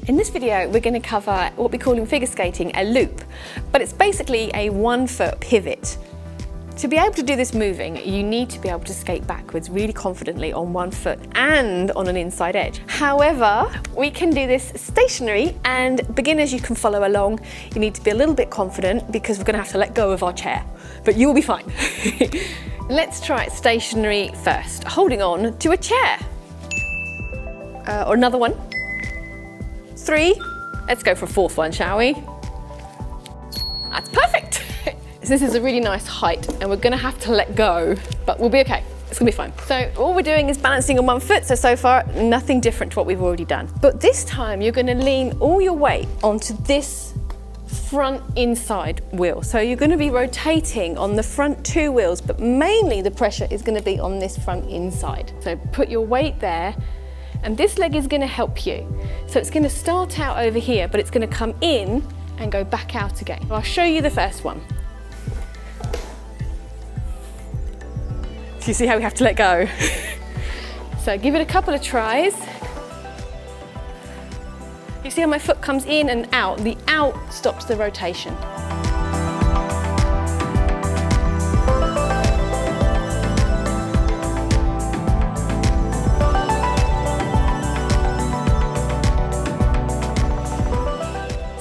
In this video, we're going to cover what we call in figure skating a loop, but it's basically a 1 foot pivot. To be able to do this moving, you need to be able to skate backwards really confidently on 1 foot and on an inside edge. However, we can do this stationary, and beginners, you can follow along. You need to be a little bit confident because we're going to have to let go of our chair, but you will be fine. Let's try it stationary first, holding on to a chair. Or another one. 3. Let's go for a 4th one, shall we? That's perfect. This is a really nice height and we're gonna have to let go, but we'll be okay. It's gonna be fine. So all we're doing is balancing on 1 foot, so far nothing different to what we've already done. But this time you're gonna lean all your weight onto this front inside wheel. So you're gonna be rotating on the front 2 wheels, but mainly the pressure is gonna be on this front inside. So put your weight there, and this leg is gonna help you. So it's gonna start out over here, but it's gonna come in and go back out again. I'll show you the first one. You see how we have to let go? So give it a couple of tries. You see how my foot comes in and out? The out stops the rotation.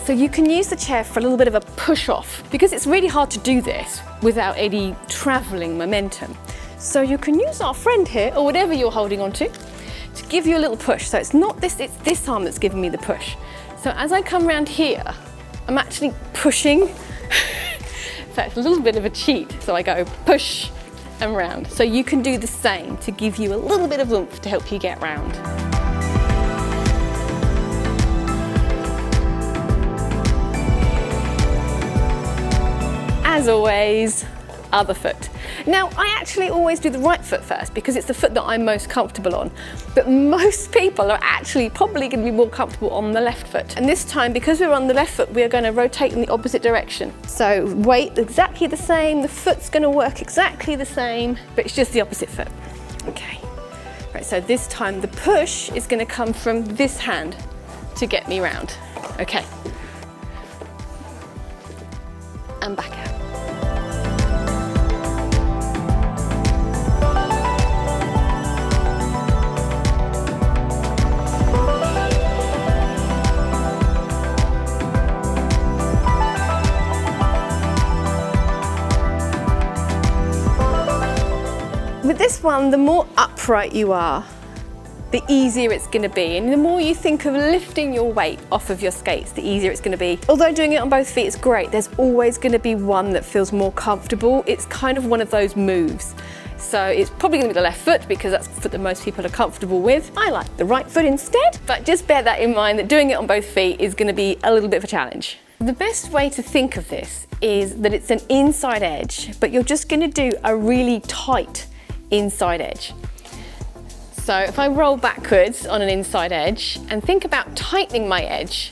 So you can use the chair for a little bit of a push off, because it's really hard to do this without any traveling momentum. So you can use our friend here, or whatever you're holding on to give you a little push. So it's not this, it's this arm that's giving me the push. So as I come around here, I'm actually pushing. In fact, a little bit of a cheat. So I go push and round. So you can do the same to give you a little bit of oomph to help you get round. As always, other foot. Now, I actually always do the right foot first because it's the foot that I'm most comfortable on. But most people are actually probably going to be more comfortable on the left foot. And this time, because we're on the left foot, we're going to rotate in the opposite direction. So weight exactly the same, the foot's going to work exactly the same, but it's just the opposite foot. Okay. Right, so this time the push is going to come from this hand to get me round. Okay. And back out. With this one, the more upright you are, the easier it's going to be. And the more you think of lifting your weight off of your skates, the easier it's going to be. Although doing it on both feet is great, there's always going to be one that feels more comfortable. It's kind of one of those moves. So it's probably going to be the left foot because that's the foot that most people are comfortable with. I like the right foot instead, but just bear that in mind that doing it on both feet is going to be a little bit of a challenge. The best way to think of this is that it's an inside edge, but you're just going to do a really tight inside edge. So if I roll backwards on an inside edge and think about tightening my edge,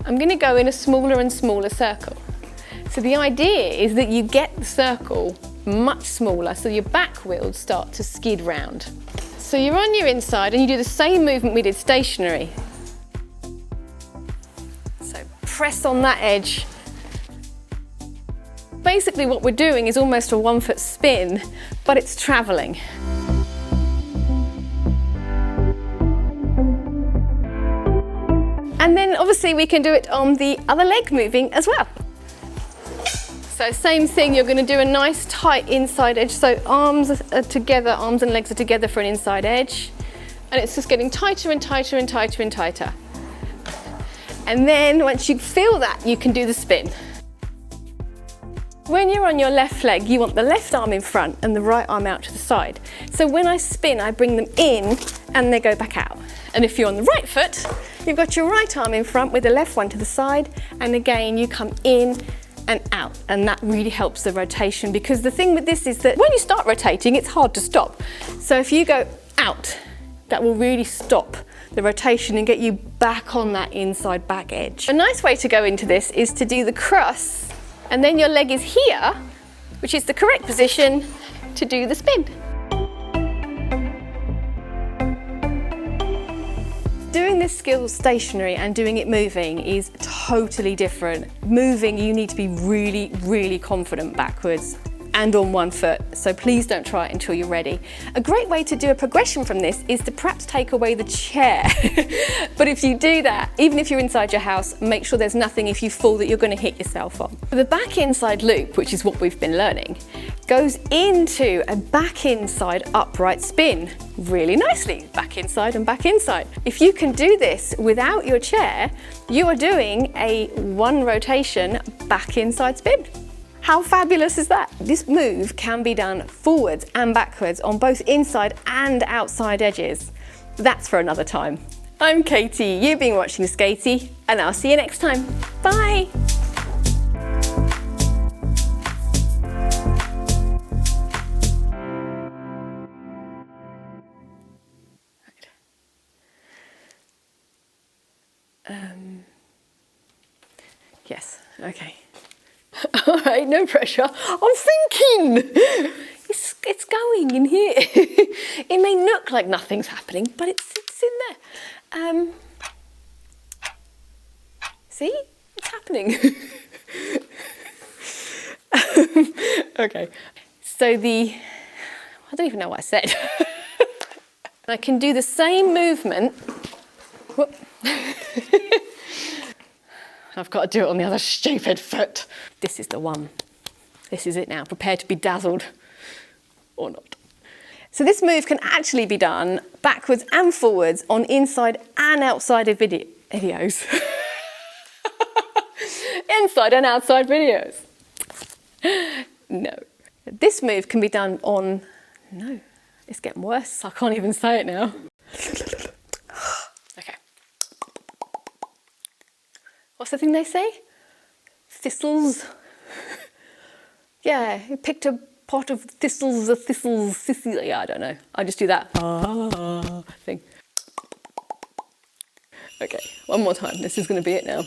I'm going to go in a smaller and smaller circle. So the idea is that you get the circle much smaller so your back wheels start to skid round. So you're on your inside and you do the same movement we did stationary. So press on that edge. Basically what we're doing is almost a 1 foot spin, but it's traveling. And then obviously we can do it on the other leg moving as well. So same thing, you're going to do a nice tight inside edge. So arms are together, arms and legs are together for an inside edge. And it's just getting tighter and tighter and tighter and tighter. And then once you feel that, you can do the spin. When you're on your left leg, you want the left arm in front and the right arm out to the side. So when I spin, I bring them in and they go back out. And if you're on the right foot, you've got your right arm in front with the left one to the side. And again, you come in and out. And that really helps the rotation, because the thing with this is that when you start rotating, it's hard to stop. So if you go out, that will really stop the rotation and get you back on that inside back edge. A nice way to go into this is to do the cross. And then your leg is here, which is the correct position to do the spin. this skill stationary and doing it moving is totally different. Moving, you need to be really, really confident backwards and on one foot, so please don't try it until you're ready. A great way to do a progression from this is to perhaps take away the chair. But if you do that, even if you're inside your house, make sure there's nothing if you fall that you're going to hit yourself on. The back inside loop, which is what we've been learning, goes into a back inside upright spin really nicely, back inside and back inside. If you can do this without your chair, you are doing a 1 rotation back inside spin. How fabulous is that? This move can be done forwards and backwards on both inside and outside edges. That's for another time. I'm Katie, you've been watching Skatie, and I'll see you next time. Bye! Yes, okay. All right, no pressure. I'm thinking. It's going in here. It may look like nothing's happening, but it's in there. See? It's happening. Okay. So I don't even know what I said. I can do the same movement. Whoop. I've got to do it on the other stupid foot. This is the one. This is it now. Prepare to be dazzled. Or not. So this move can actually be done backwards and forwards on inside and outside of videos. Inside and outside videos. No. This move can be done on... No, it's getting worse. I can't even say it now. Okay. What's the thing they say? Thistles. Yeah, he picked a pot of thistles, yeah, I don't know. I just do that thing. Okay, one more time. This is going to be it now.